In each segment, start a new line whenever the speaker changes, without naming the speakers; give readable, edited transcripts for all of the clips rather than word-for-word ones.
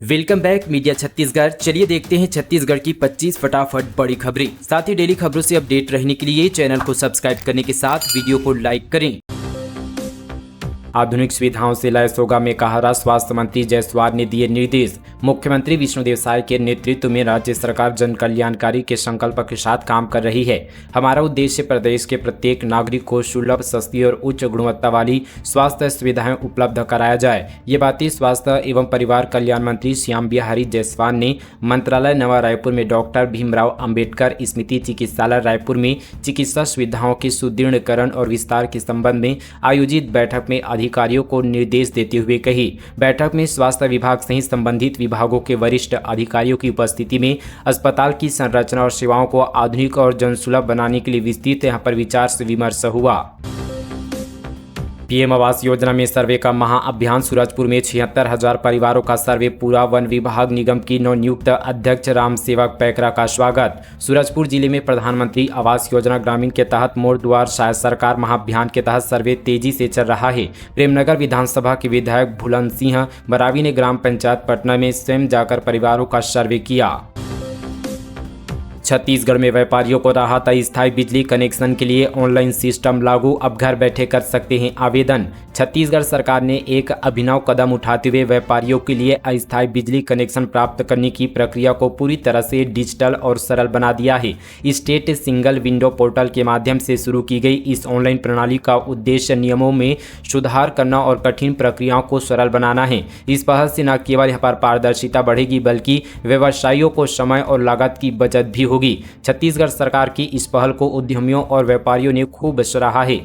Welcome back media Chhattisgarh. चलिए देखते हैं छत्तीसगढ़ की 25 फटाफट बड़ी खबरें। साथ ही डेली खबरों से अपडेट रहने के लिए चैनल को सब्सक्राइब करने के साथ वीडियो को लाइक करें। आधुनिक सुविधाओं से लैस होगा मेकाहारा, स्वास्थ्य मंत्री जायसवाल ने दिए निर्देश। मुख्यमंत्री विष्णुदेव साय के नेतृत्व में राज्य सरकार जन कल्याणकारी के संकल्प के साथ काम कर रही है। हमारा उद्देश्य प्रदेश के प्रत्येक नागरिक को सुलभ, सस्ती और उच्च गुणवत्ता वाली स्वास्थ्य सुविधाएं उपलब्ध कराया जाए। ये बातें स्वास्थ्य एवं परिवार कल्याण मंत्री श्याम बिहारी जायसवाल ने मंत्रालय नवा रायपुर में डॉक्टर भीमराव अंबेडकर स्मृति चिकित्सालय रायपुर में चिकित्सा सुविधाओं के सुदृढ़ीकरण और विस्तार के संबंध में आयोजित बैठक में अधिकारियों को निर्देश देते हुए कही। बैठक में स्वास्थ्य विभाग सहित संबंधित विभागों के वरिष्ठ अधिकारियों की उपस्थिति में अस्पताल की संरचना और सेवाओं को आधुनिक और जनसुलभ बनाने के लिए विस्तृत यहाँ पर विचार विमर्श हुआ। पीएम आवास योजना में सर्वे का महाअभियान। सूरजपुर में 76,000 परिवारों का सर्वे पूरा। वन विभाग निगम की नवनियुक्त अध्यक्ष राम सेवक पैकरा का स्वागत। सूरजपुर जिले में प्रधानमंत्री आवास योजना ग्रामीण के तहत मोर द्वार शायद सरकार महाअभियान के तहत सर्वे तेजी से चल रहा है। प्रेमनगर विधानसभा के विधायक भुलन सिंह बरावी ने ग्राम पंचायत पटना में स्वयं जाकर परिवारों का सर्वे किया। छत्तीसगढ़ में व्यापारियों को राहत। अस्थायी बिजली कनेक्शन के लिए ऑनलाइन सिस्टम लागू, अब घर बैठे कर सकते हैं आवेदन। छत्तीसगढ़ सरकार ने एक अभिनव कदम उठाते हुए व्यापारियों के लिए अस्थायी बिजली कनेक्शन प्राप्त करने की प्रक्रिया को पूरी तरह से डिजिटल और सरल बना दिया है। स्टेट सिंगल विंडो पोर्टल के माध्यम से शुरू की गई इस ऑनलाइन प्रणाली का उद्देश्य नियमों में सुधार करना और कठिन प्रक्रियाओं को सरल बनाना है। इस पहल से न केवल यहाँ पर पारदर्शिता बढ़ेगी बल्कि व्यवसायियों को समय और लागत की बचत भी होगी। छत्तीसगढ़ सरकार की इस पहल को उद्यमियों और व्यापारियों ने खूब सराहा है।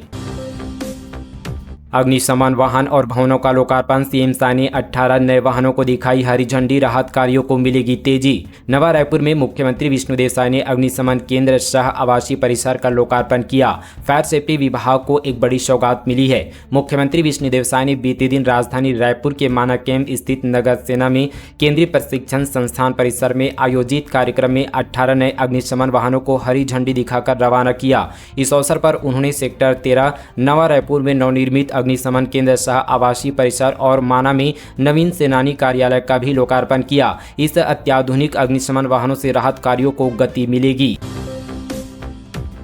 अग्निशमन वाहन और भवनों का लोकार्पण। सीएम साय ने 18 नए वाहनों को दिखाई हरी झंडी। राहत कार्यों को मिलेगी तेजी। नवा रायपुर में मुख्यमंत्री विष्णुदेव साय ने अग्निशमन केंद्र सह आवासीय परिसर का लोकार्पण किया। फायर सेफ्टी विभाग को एक बड़ी सौगात मिली है। मुख्यमंत्री विष्णुदेव साय ने बीते दिन राजधानी रायपुर के माना कैंप स्थित नगर सेना में केंद्रीय प्रशिक्षण संस्थान परिसर में आयोजित कार्यक्रम में 18 नए अग्निशमन वाहनों को हरी झंडी दिखाकर रवाना किया। इस अवसर पर उन्होंने सेक्टर 13 नवा रायपुर में नवनिर्मित अग्निशमन केंद्र सह आवासीय परिसर और माना में नवीन सेनानी कार्यालय का भी लोकार्पण किया। इस अत्याधुनिक अग्निशमन वाहनों से राहत कार्यों को गति मिलेगी।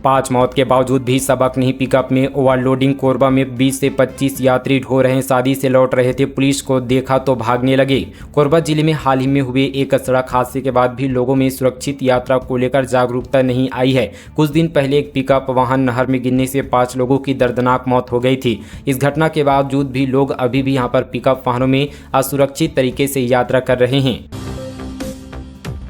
5 मौत के बावजूद भी सबक नहीं। पिकअप में ओवरलोडिंग। कोरबा में 20 से 25 यात्री ढो रहे। शादी से लौट रहे थे, पुलिस को देखा तो भागने लगे। कोरबा जिले में हाल ही में हुए एक सड़क हादसे के बाद भी लोगों में सुरक्षित यात्रा को लेकर जागरूकता नहीं आई है। कुछ दिन पहले एक पिकअप वाहन नहर में गिरने से 5 लोगों की दर्दनाक मौत हो गई थी। इस घटना के बावजूद भी लोग अभी भी यहाँ पर पिकअप वाहनों में असुरक्षित तरीके से यात्रा कर रहे हैं।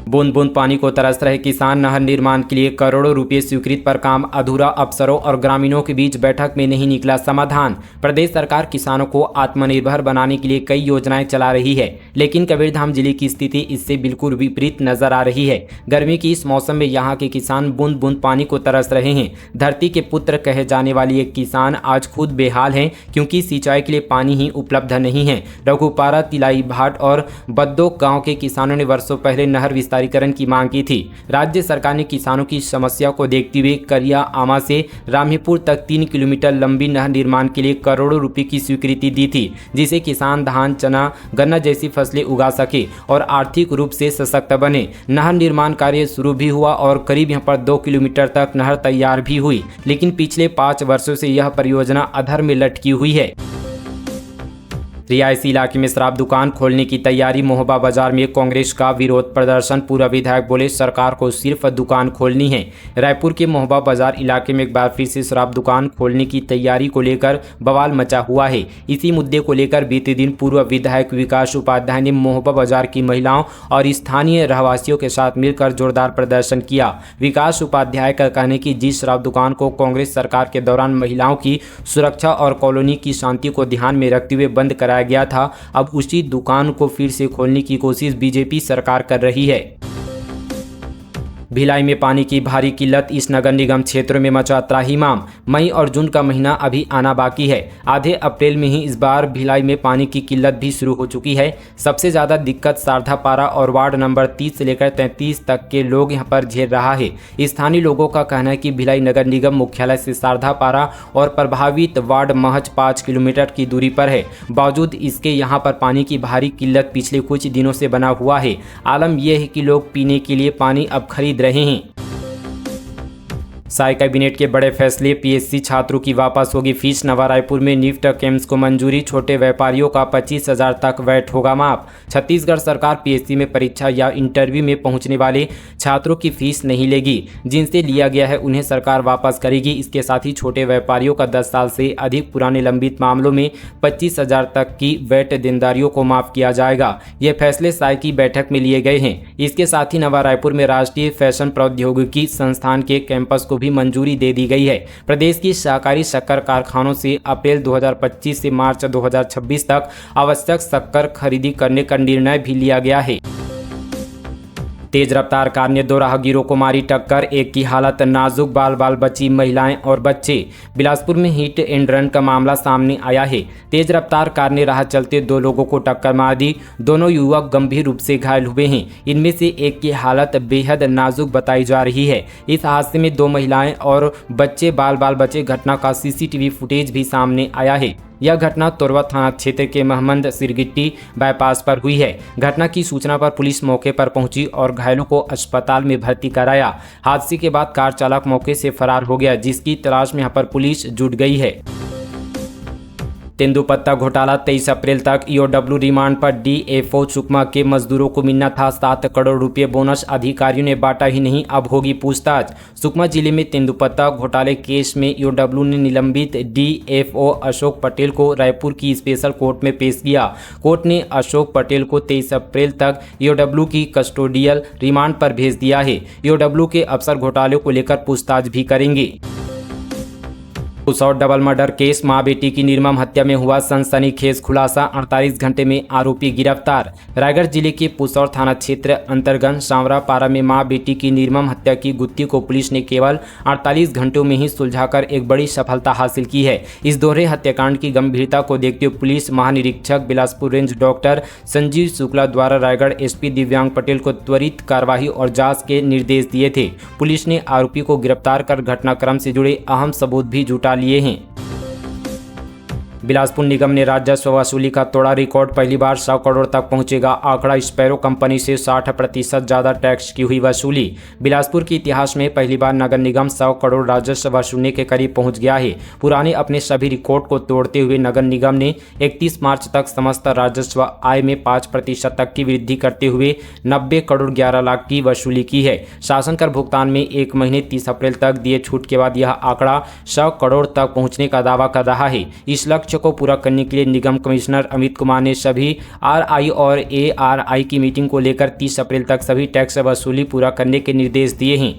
बूंद बूंद पानी को तरस रहे किसान। नहर निर्माण के लिए करोड़ों रुपए स्वीकृत पर काम अधूरा। अफसरों और ग्रामीणों के बीच बैठक में नहीं निकला समाधान। प्रदेश सरकार किसानों को आत्मनिर्भर बनाने के लिए कई योजनाएं चला रही है, लेकिन कबीरधाम जिले की स्थिति इससे बिल्कुल विपरीत नजर आ रही है। गर्मी की इस मौसम में यहाँ के किसान बूंद बूंद पानी को तरस रहे हैं। धरती के पुत्र कहे जाने वाली एक किसान आज खुद बेहाल हैं क्योंकि सिंचाई के लिए पानी ही उपलब्ध नहीं है। रघुपारा, तिलाई भाट और बद्दो गाँव के किसानों ने वर्षों पहले नहर विस्तारीकरण की मांग की थी। राज्य सरकार ने किसानों की समस्या को देखते हुए करिया आमा से रामहीपुर तक 3 किलोमीटर लंबी नहर निर्माण के लिए करोड़ों रुपए की स्वीकृति दी थी, जिसे किसान धान, चना, गन्ना जैसी फसलें उगा सके और आर्थिक रूप से सशक्त बने। नहर निर्माण कार्य शुरू भी हुआ और करीब यहाँ पर 2 किलोमीटर तक नहर तैयार भी हुई, लेकिन पिछले 5 वर्षों से यह परियोजना अधर में लटकी हुई है। रिहायशी इलाके में शराब दुकान खोलने की तैयारी। महोबा बाजार में कांग्रेस का विरोध प्रदर्शन। पूर्व विधायक बोले सरकार को सिर्फ दुकान खोलनी है। रायपुर के महोबा बाजार इलाके में एक बार फिर से शराब दुकान खोलने की तैयारी को लेकर बवाल मचा हुआ है। इसी मुद्दे को लेकर बीते दिन पूर्व विधायक विकास उपाध्याय ने महोबा बाजार की महिलाओं और स्थानीय रहवासियों के साथ मिलकर जोरदार प्रदर्शन किया। विकास उपाध्याय का कहना है कि जिस शराब दुकान को कांग्रेस सरकार के दौरान महिलाओं की सुरक्षा और कॉलोनी की शांति को ध्यान में रखते हुए बंद कराया गया था, अब उसी दुकान को फिर से खोलने की कोशिश बीजेपी सरकार कर रही है। भिलाई में पानी की भारी किल्लत, इस नगर निगम क्षेत्रों में मचा त्राहिमाम। मई और जून का महीना अभी आना बाकी है। आधे अप्रैल में ही इस बार भिलाई में पानी की किल्लत भी शुरू हो चुकी है। सबसे ज़्यादा दिक्कत सारधापारा और वार्ड नंबर 30 से लेकर 33 तक के लोग यहां पर झेल रहा है। स्थानीय लोगों का कहना है कि भिलाई नगर निगम मुख्यालय से सारधापारा और प्रभावित वार्ड महज 5 किलोमीटर की दूरी पर है। बावजूद इसके यहां पर पानी की भारी किल्लत पिछले कुछ दिनों से बना हुआ है। आलम यह है कि लोग पीने के लिए पानी अब खरीद रहे हैं। साय कैबिनेट के बड़े फैसले, पीएससी छात्रों की वापस होगी फीस। नवा रायपुर में निफ्ट कैंप्स को मंजूरी, छोटे व्यापारियों का 25,000 तक वैट होगा माफ। छत्तीसगढ़ सरकार पीएससी में परीक्षा या इंटरव्यू में पहुंचने वाले छात्रों की फीस नहीं लेगी। जिनसे लिया गया है उन्हें सरकार वापस करेगी। इसके साथ ही छोटे व्यापारियों का 10 साल से अधिक पुराने लंबित मामलों में 25,000 तक की वैट देनदारियों को माफ किया जाएगा। ये फैसले साय की बैठक में लिए गए हैं। इसके साथ ही नवा रायपुर में राष्ट्रीय फैशन प्रौद्योगिकी संस्थान के कैंपस को भी मंजूरी दे दी गई है। प्रदेश की सहकारी शक्कर कारखानों से अप्रैल 2025 से मार्च 2026 तक आवश्यक शक्कर खरीदी करने का निर्णय भी लिया गया है। तेज रफ्तार कार ने 2 राहगीरों को मारी टक्कर, एक की हालत नाजुक, बाल बची महिलाएं और बच्चे। बिलासपुर में हिट एंड रन का मामला सामने आया है। तेज रफ्तार कार ने राह चलते 2 लोगों को टक्कर मार दी। दोनों युवक गंभीर रूप से घायल हुए हैं। इनमें से एक की हालत बेहद नाजुक बताई जा रही है। इस हादसे में 2 महिलाएं और बच्चे बाल बचे। घटना का सीसीटीवी फुटेज भी सामने आया है। यह घटना तोरवा थाना क्षेत्र के महमद सिरगिट्टी बाईपास पर हुई है। घटना की सूचना पर पुलिस मौके पर पहुंची और घायलों को अस्पताल में भर्ती कराया। हादसे के बाद कार चालक मौके से फरार हो गया, जिसकी तलाश में यहां पर पुलिस जुट गई है। तेंदुपत्ता घोटाला, 23 अप्रैल तक ईओडब्ल्यू रिमांड पर। डीएफओ सुकमा के मजदूरों को मिलना था 7 करोड़ रुपए बोनस, अधिकारियों ने बांटा ही नहीं, अब होगी पूछताछ। सुकमा जिले में तेंदुपत्ता घोटाले केस में ईओडब्ल्यू ने निलंबित डीएफओ अशोक पटेल को रायपुर की स्पेशल कोर्ट में पेश किया। कोर्ट ने अशोक पटेल को 23 अप्रैल तक ईओडब्ल्यू की कस्टोडियल रिमांड पर भेज दिया है। ईओडब्ल्यू के अफसर घोटाले को लेकर पूछताछ भी करेंगे। पुसौर डबल मर्डर केस, मां बेटी की निर्मम हत्या में हुआ सनसनीखेज खुलासा, 48 घंटे में आरोपी गिरफ्तार। रायगढ़ जिले के पुसौर थाना क्षेत्र अंतर्गत सांवरा पारा में मां बेटी की निर्मम हत्या की गुत्थी को पुलिस ने केवल 48 घंटों में ही सुलझाकर एक बड़ी सफलता हासिल की है। इस दोहरे हत्याकांड की गंभीरता को देखते हुए पुलिस महानिरीक्षक बिलासपुर रेंज डॉक्टर संजीव शुक्ला द्वारा रायगढ़ एसपी दिव्यांग पटेल को त्वरित कार्रवाई और जांच के निर्देश दिए थे। पुलिस ने आरोपी को गिरफ्तार कर घटनाक्रम से जुड़े अहम सबूत भी जुटा लिए हैं। बिलासपुर निगम ने राजस्व वसूली का तोड़ा रिकॉर्ड, पहली बार 100 करोड़ तक पहुंचेगा आंकड़ा। स्पैरो कंपनी से 60% ज़्यादा टैक्स की हुई वसूली। बिलासपुर के इतिहास में पहली बार नगर निगम 100 करोड़ राजस्व वसूलने के करीब पहुंच गया है। पुराने अपने सभी रिकॉर्ड को तोड़ते हुए नगर निगम ने 31 मार्च तक समस्त राजस्व आय में 5% तक की वृद्धि करते हुए 90 करोड़ 11 लाख की वसूली की है। शासन कर भुगतान में 1 महीने 30 अप्रैल तक दिए छूट के बाद यह आंकड़ा 100 करोड़ तक पहुँचने का दावा कर रहा है। इस लक्ष्य को पूरा करने के लिए निगम कमिश्नर अमित कुमार ने सभी आरआई और एआरआई की मीटिंग को लेकर 30 अप्रैल तक सभी टैक्स वसूली पूरा करने के निर्देश दिए हैं।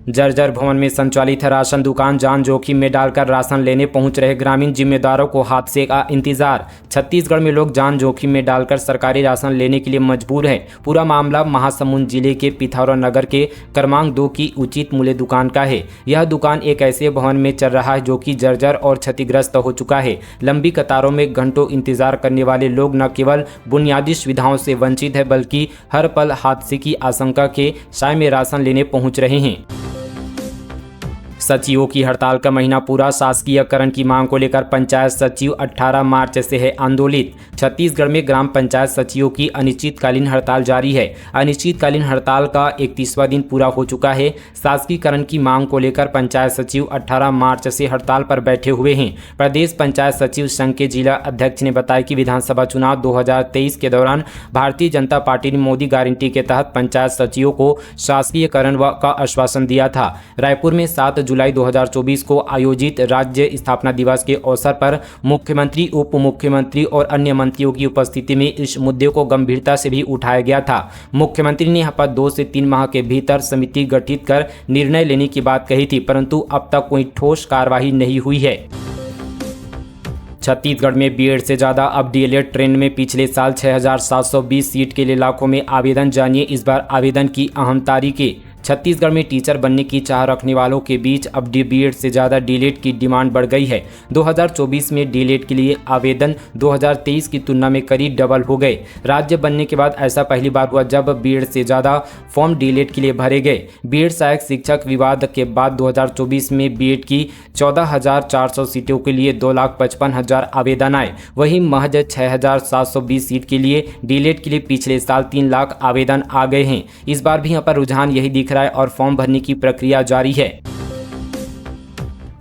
जर्जर भवन में संचालित राशन दुकान, जान जोखिम में डालकर राशन लेने पहुंच रहे ग्रामीण जिम्मेदारों को हादसे का इंतजार। छत्तीसगढ़ में लोग जान जोखिम में डालकर सरकारी राशन लेने के लिए मजबूर हैं। पूरा मामला महासमुंद जिले के पिथौरा नगर के क्रमांक 2 की उचित मूल्य दुकान का है। यह दुकान एक ऐसे भवन में चल रहा है जो कि जर्जर और क्षतिग्रस्त हो चुका है। लंबी कतारों में घंटों इंतजार करने वाले लोग न केवल बुनियादी सुविधाओं से वंचित है, बल्कि हर पल हादसे की आशंका के साए में राशन लेने पहुंच रहे हैं। सचिवों की हड़ताल का महीना पूरा, शासकीयकरण की मांग को लेकर पंचायत सचिव 18 मार्च से है आंदोलित। छत्तीसगढ़ में ग्राम पंचायत सचिवों की अनिश्चितकालीन हड़ताल जारी है। अनिश्चितकालीन हड़ताल का 31वां दिन पूरा हो चुका है। शासकीयकरण की मांग को लेकर पंचायत सचिव 18 मार्च से हड़ताल पर बैठे हुए हैं। प्रदेश पंचायत सचिव संघ के जिला अध्यक्ष ने बताया कि विधानसभा चुनाव 2023 के दौरान भारतीय जनता पार्टी ने मोदी गारंटी के तहत पंचायत सचिवों को शासकीयकरण का आश्वासन दिया था। रायपुर में 7 जुलाई 2024 को आयोजित राज्य स्थापना दिवस के अवसर पर मुख्यमंत्री, उप मुख्यमंत्री और अन्य मंत्रियों की उपस्थिति में इस मुद्दे को गंभीरता से भी उठाया गया था। मुख्यमंत्री ने यहाँ पर 2 से 3 माह के भीतर समिति गठित कर निर्णय लेने की बात कही थी, परंतु अब तक कोई ठोस कार्रवाई नहीं हुई है। छत्तीसगढ़ में बीएड से ज़्यादा अब डीएलएड ट्रेंड में। पिछले साल 6,720 सीट के लिए लाखों में आवेदन। जानिए इस बार आवेदन की अहम तारीखें। छत्तीसगढ़ में टीचर बनने की चाह रखने वालों के बीच अब बीएड से ज़्यादा डीएलएड की डिमांड बढ़ गई है। 2024 में डीएलएड के लिए आवेदन 2023 की तुलना में करीब डबल हो गए। राज्य बनने के बाद ऐसा पहली बार हुआ जब बीएड से ज़्यादा फॉर्म डीएलएड के लिए भरे गए। बीएड सहायक शिक्षक विवाद के बाद 2024 में बीएड की 14,400 सीटों के लिए 2,55,000 आवेदन आए। वहीं महज 6,720 सीट के लिए डीएलएड के लिए पिछले साल 3 लाख आवेदन आ गए हैं। इस बार भी यहाँ पर रुझान यही दिख रहा है और फॉर्म भरने की प्रक्रिया जारी है।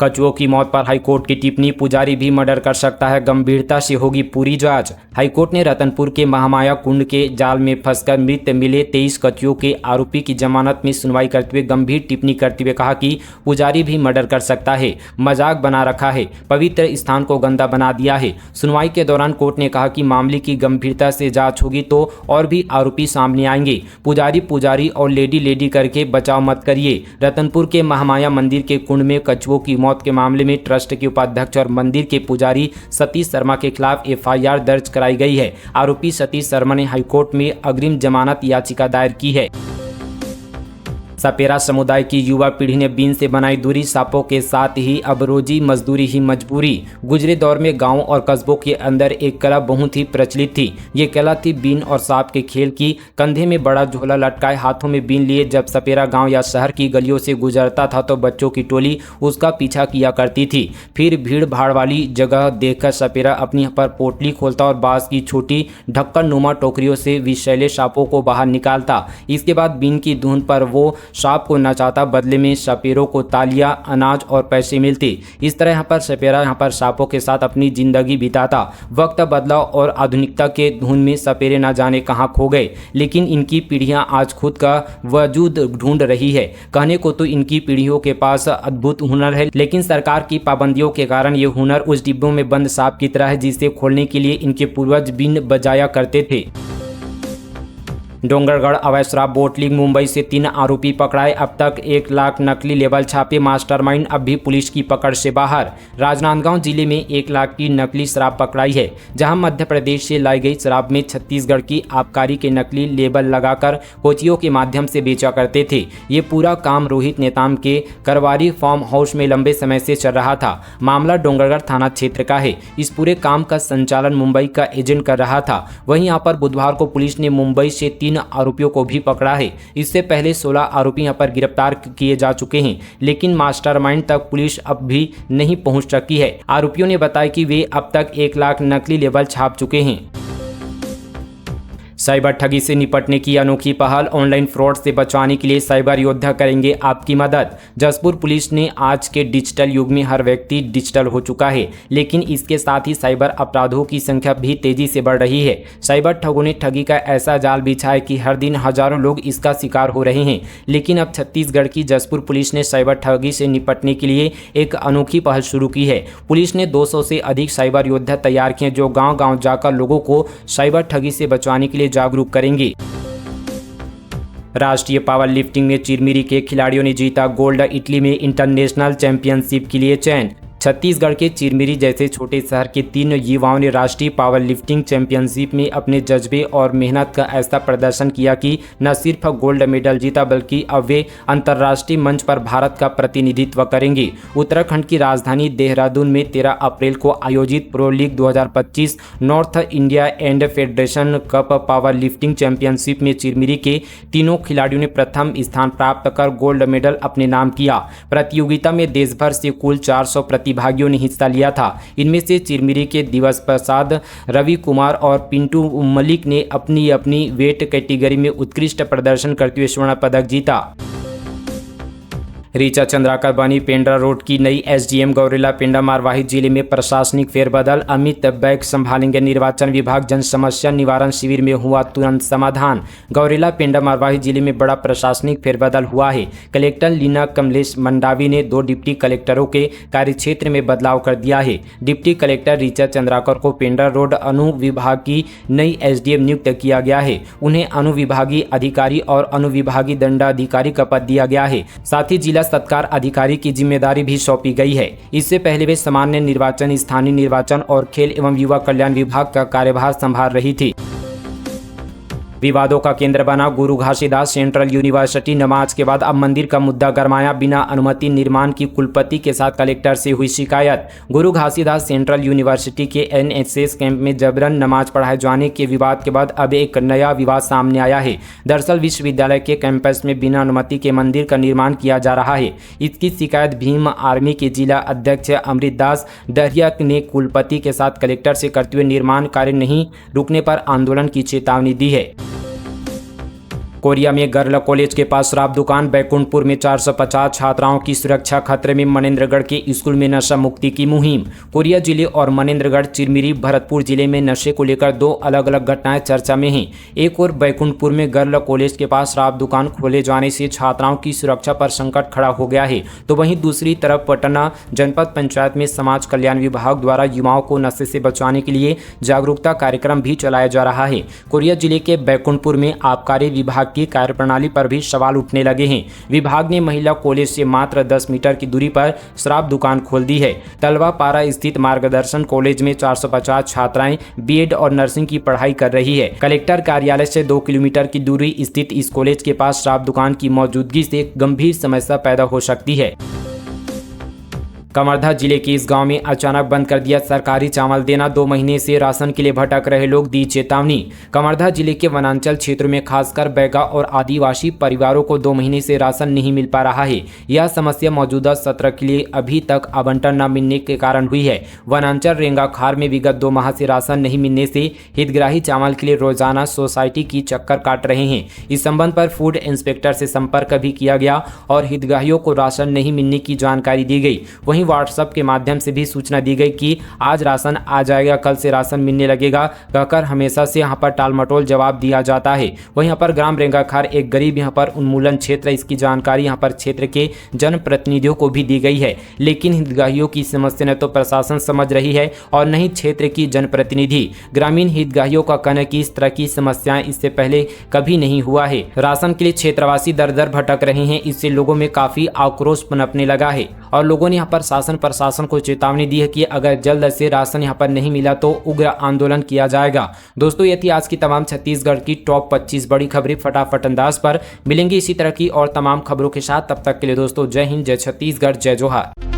कछुओं की मौत पर हाईकोर्ट की टिप्पणी। पुजारी भी मर्डर कर सकता है, गंभीरता से होगी पूरी जांच। हाईकोर्ट ने रतनपुर के महामाया कुंड के जाल में फंसकर मृत मिले 23 कछुओं के आरोपी की जमानत में सुनवाई करते हुए गंभीर टिप्पणी करते हुए कहा कि पुजारी भी मर्डर कर सकता है, मजाक बना रखा है, पवित्र स्थान को गंदा बना दिया है। सुनवाई के दौरान कोर्ट ने कहा कि मामले की गंभीरता से जाँच होगी तो और भी आरोपी सामने आएंगे। पुजारी और लेडी करके बचाव मत करिए। रतनपुर के महामाया मंदिर के कुंड में कछुओं की मौत के मामले में ट्रस्ट के उपाध्यक्ष और मंदिर के पुजारी सतीश शर्मा के खिलाफ एफआईआर दर्ज कराई गई है। आरोपी सतीश शर्मा ने हाईकोर्ट में अग्रिम जमानत याचिका दायर की है। सपेरा समुदाय की युवा पीढ़ी ने बीन से बनाई दूरी। सांपों के साथ ही अब रोजी मजदूरी ही मजबूरी। गुजरे दौर में गांव और कस्बों के अंदर एक कला बहुत ही प्रचलित थी। ये कला थी बीन और सांप के खेल की। कंधे में बड़ा झोला लटकाए, हाथों में बीन लिए जब सपेरा गांव या शहर की गलियों से गुजरता था तो बच्चों की टोली उसका पीछा किया करती थी। फिर भीड़ भाड़ वाली जगह देखकर सपेरा अपनी पर पोटली खोलता और बांस की छोटी ढक्कन नुमा टोकरियों से विषैले सांपों को बाहर निकालता। इसके बाद बीन की धुन पर वो सांप को नचाता, बदले में सपेरों को तालियां, अनाज और पैसे मिलते। इस तरह यहाँ पर सपेरा यहाँ पर सांपों के साथ अपनी जिंदगी बिताता। वक्त बदला और आधुनिकता के धुन में सपेरे न जाने कहाँ खो गए, लेकिन इनकी पीढ़ियां आज खुद का वजूद ढूंढ रही है। कहने को तो इनकी पीढ़ियों के पास अद्भुत हुनर है, लेकिन सरकार की पाबंदियों के कारण ये हुनर उस डिब्बों में बंद सांप की तरह है जिसे खोलने के लिए इनके पूर्वज बीन बजाया करते थे। डोंगरगढ़ अवैध शराब बोतलिंग। मुंबई से 3 आरोपी पकड़ाए। अब तक 1 लाख नकली लेबल छापे। मास्टरमाइंड अब भी पुलिस की पकड़ से बाहर। राजनांदगांव जिले में 1 लाख की नकली शराब पकड़ाई है। जहां मध्य प्रदेश से लाई गई शराब में छत्तीसगढ़ की आबकारी के नकली लेबल लगाकर कोचियों के माध्यम से बेचा करते थे। ये पूरा काम रोहित नेताम के करवारी फार्म हाउस में लंबे समय से चल रहा था। मामला डोंगरगढ़ थाना क्षेत्र का है। इस पूरे काम का संचालन मुंबई का एजेंट कर रहा था। वहीं यहाँ पर बुधवार को पुलिस ने मुंबई से 3 आरोपियों को भी पकड़ा है। इससे पहले 16 आरोपी यहां पर गिरफ्तार किए जा चुके हैं, लेकिन मास्टरमाइंड तक पुलिस अब भी नहीं पहुंच सकी है। आरोपियों ने बताया कि वे अब तक 1 लाख नकली लेबल छाप चुके हैं। साइबर ठगी से निपटने की अनोखी पहल। ऑनलाइन फ्रॉड से बचाने के लिए साइबर योद्धा करेंगे आपकी मदद। जसपुर पुलिस ने आज के डिजिटल युग में हर व्यक्ति डिजिटल हो चुका है, लेकिन इसके साथ ही साइबर अपराधों की संख्या भी तेजी से बढ़ रही है। साइबर ठगों ने ठगी का ऐसा जाल बिछा है कि हर दिन हजारों लोग इसका शिकार हो रहे हैं। लेकिन अब छत्तीसगढ़ की जसपुर पुलिस ने साइबर ठगी से निपटने के लिए एक अनोखी पहल शुरू की है। पुलिस ने 200 से अधिक साइबर योद्धा तैयार किए जो गाँव-गाँव जाकर लोगों को साइबर ठगी से बचाने के लिए जागरूक करेंगे। राष्ट्रीय पावर लिफ्टिंग में चिरमिरी के खिलाड़ियों ने जीता गोल्ड। इटली में इंटरनेशनल चैंपियनशिप के लिए चयन। छत्तीसगढ़ के चिरमिरी जैसे छोटे शहर के 3 युवाओं ने राष्ट्रीय पावर लिफ्टिंग चैंपियनशिप में अपने जज्बे और मेहनत का ऐसा प्रदर्शन किया कि न सिर्फ गोल्ड मेडल जीता बल्कि अब वे अंतर्राष्ट्रीय मंच पर भारत का प्रतिनिधित्व करेंगे। उत्तराखंड की राजधानी देहरादून में 13 अप्रैल को आयोजित pro league 2025 north India and federation cup power lifting championship में चिरमिरी के तीनों खिलाड़ियों ने प्रथम स्थान प्राप्त कर गोल्ड मेडल अपने नाम किया। प्रतियोगिता में देश भर से कुल 400 प्रतिभागियों ने हिस्सा लिया था। इनमें से चिरमिरी के दिवस प्रसाद, रवि कुमार और पिंटू मलिक ने अपनी अपनी वेट कैटेगरी में उत्कृष्ट प्रदर्शन करते हुए स्वर्ण पदक जीता। ऋचा चंद्राकर बनी पेंड्रा रोड की नई एसडीएम। गौरेला पेंड्रा मारवाही जिले में प्रशासनिक फेरबदल। अमित बैग संभालेंगे निर्वाचन विभाग। जन समस्या निवारण शिविर में हुआ तुरंत समाधान। गौरेला पेंड्रा मारवाही जिले में बड़ा प्रशासनिक फेरबदल हुआ है। कलेक्टर लीना कमलेश मंडावी ने 2 डिप्टी कलेक्टरों के कार्यक्षेत्र में बदलाव कर दिया है। डिप्टी कलेक्टर ऋचा चंद्राकर को पेंड्रा रोड अनुविभाग की नई एसडीएम नियुक्त किया गया है। उन्हें अनुविभागीय अधिकारी और अनुविभागीय दंडाधिकारी का पद दिया गया है। साथ ही जिला जिला सत्कार अधिकारी की जिम्मेदारी भी सौंपी गई है। इससे पहले वे सामान्य निर्वाचन, स्थानीय निर्वाचन और खेल एवं युवा कल्याण विभाग का कार्यभार संभाल रही थी। विवादों का केंद्र बना गुरु घासीदास सेंट्रल यूनिवर्सिटी। नमाज के बाद अब मंदिर का मुद्दा गरमाया। बिना अनुमति निर्माण की कुलपति के साथ कलेक्टर से हुई शिकायत। गुरु घासीदास सेंट्रल यूनिवर्सिटी के एनएसएस कैंप में जबरन नमाज पढ़ाए जाने के विवाद के बाद अब एक नया विवाद सामने आया है। दरअसल विश्वविद्यालय के कैंपस में बिना अनुमति के मंदिर का निर्माण किया जा रहा है। इसकी शिकायत भीम आर्मी के जिला अध्यक्ष अमृतदास डहरिया ने कुलपति के साथ कलेक्टर से करते हुए निर्माण कार्य नहीं रुकने पर आंदोलन की चेतावनी दी है। कोरिया में गर्ल कॉलेज के पास शराब दुकान। बैकुंठपुर में 450 छात्राओं की सुरक्षा खतरे में। मनेंद्रगढ़ के स्कूल में नशा मुक्ति की मुहिम। कोरिया जिले और मनेंद्रगढ़, चिरमिरी, भरतपुर जिले में नशे को लेकर दो अलग अलग घटनाएं चर्चा में हैं। एक और बैकुंठपुर में गर्ल कॉलेज के पास शराब दुकान खोले जाने से छात्राओं की सुरक्षा पर संकट खड़ा हो गया है, तो वहीं दूसरी तरफ पटना जनपद पंचायत में समाज कल्याण विभाग द्वारा युवाओं को नशे से बचाने के लिए जागरूकता कार्यक्रम भी चलाया जा रहा है। कोरिया जिले के बैकुंठपुर में आबकारी विभाग की कार्यप्रणाली पर भी सवाल उठने लगे हैं। विभाग ने महिला कॉलेज से मात्र 10 मीटर की दूरी पर शराब दुकान खोल दी है। तलवा पारा स्थित मार्गदर्शन कॉलेज में 450 छात्राएं बीएड और नर्सिंग की पढ़ाई कर रही है। कलेक्टर कार्यालय से 2 किलोमीटर की दूरी स्थित इस कॉलेज के पास शराब दुकान की मौजूदगी से गंभीर समस्या पैदा हो सकती है। कवर्धा जिले के इस गांव में अचानक बंद कर दिया सरकारी चावल देना। 2 महीने से राशन के लिए भटक रहे लोग, दी चेतावनी। कवर्धा जिले के वनांचल क्षेत्रों में खासकर बैगा और आदिवासी परिवारों को 2 महीने से राशन नहीं मिल पा रहा है। यह समस्या मौजूदा सत्र के लिए अभी तक आवंटन न मिलने के कारण हुई है। वनांचल रेंगाखार में विगत 2 माह से राशन नहीं मिलने से हितग्राही चावल के लिए रोजाना सोसाइटी की चक्कर काट रहे हैं। इस संबंध पर फूड इंस्पेक्टर से संपर्क भी किया गया और हितग्राहियों को राशन नहीं मिलने की जानकारी दी गई। वहीं व्हाट्सएप के माध्यम से भी सूचना दी गई कि आज राशन आ जाएगा, कल से राशन मिलने लगेगा कहकर हमेशा से यहां पर टालमटोल जवाब दिया जाता है। वहीं यहां पर ग्राम रेंगाखार एक गरीब यहां पर उन्मूलन क्षेत्र, इसकी जानकारी यहां पर क्षेत्र के जनप्रतिनिधियों को भी दी गई है, लेकिन हितग्राहियों की समस्या न तो प्रशासन समझ रही है और न ही क्षेत्र की जनप्रतिनिधि। ग्रामीण हितग्राहियों का कहना है कि इस तरह की समस्याएं इससे पहले कभी नहीं हुआ है। राशन के लिए क्षेत्रवासी दर दर भटक रहे हैं। इससे लोगों में काफी आक्रोश पनपने लगा है और लोगों ने यहाँ पर शासन प्रशासन को चेतावनी दी है कि अगर जल्द से राशन यहाँ पर नहीं मिला तो उग्र आंदोलन किया जाएगा। दोस्तों, ये थी आज की तमाम छत्तीसगढ़ की टॉप 25 बड़ी खबरें फटाफट अंदाज पर। मिलेंगे इसी तरह की और तमाम खबरों के साथ। तब तक के लिए दोस्तों, जय हिंद, जय छत्तीसगढ़, जय जोहार।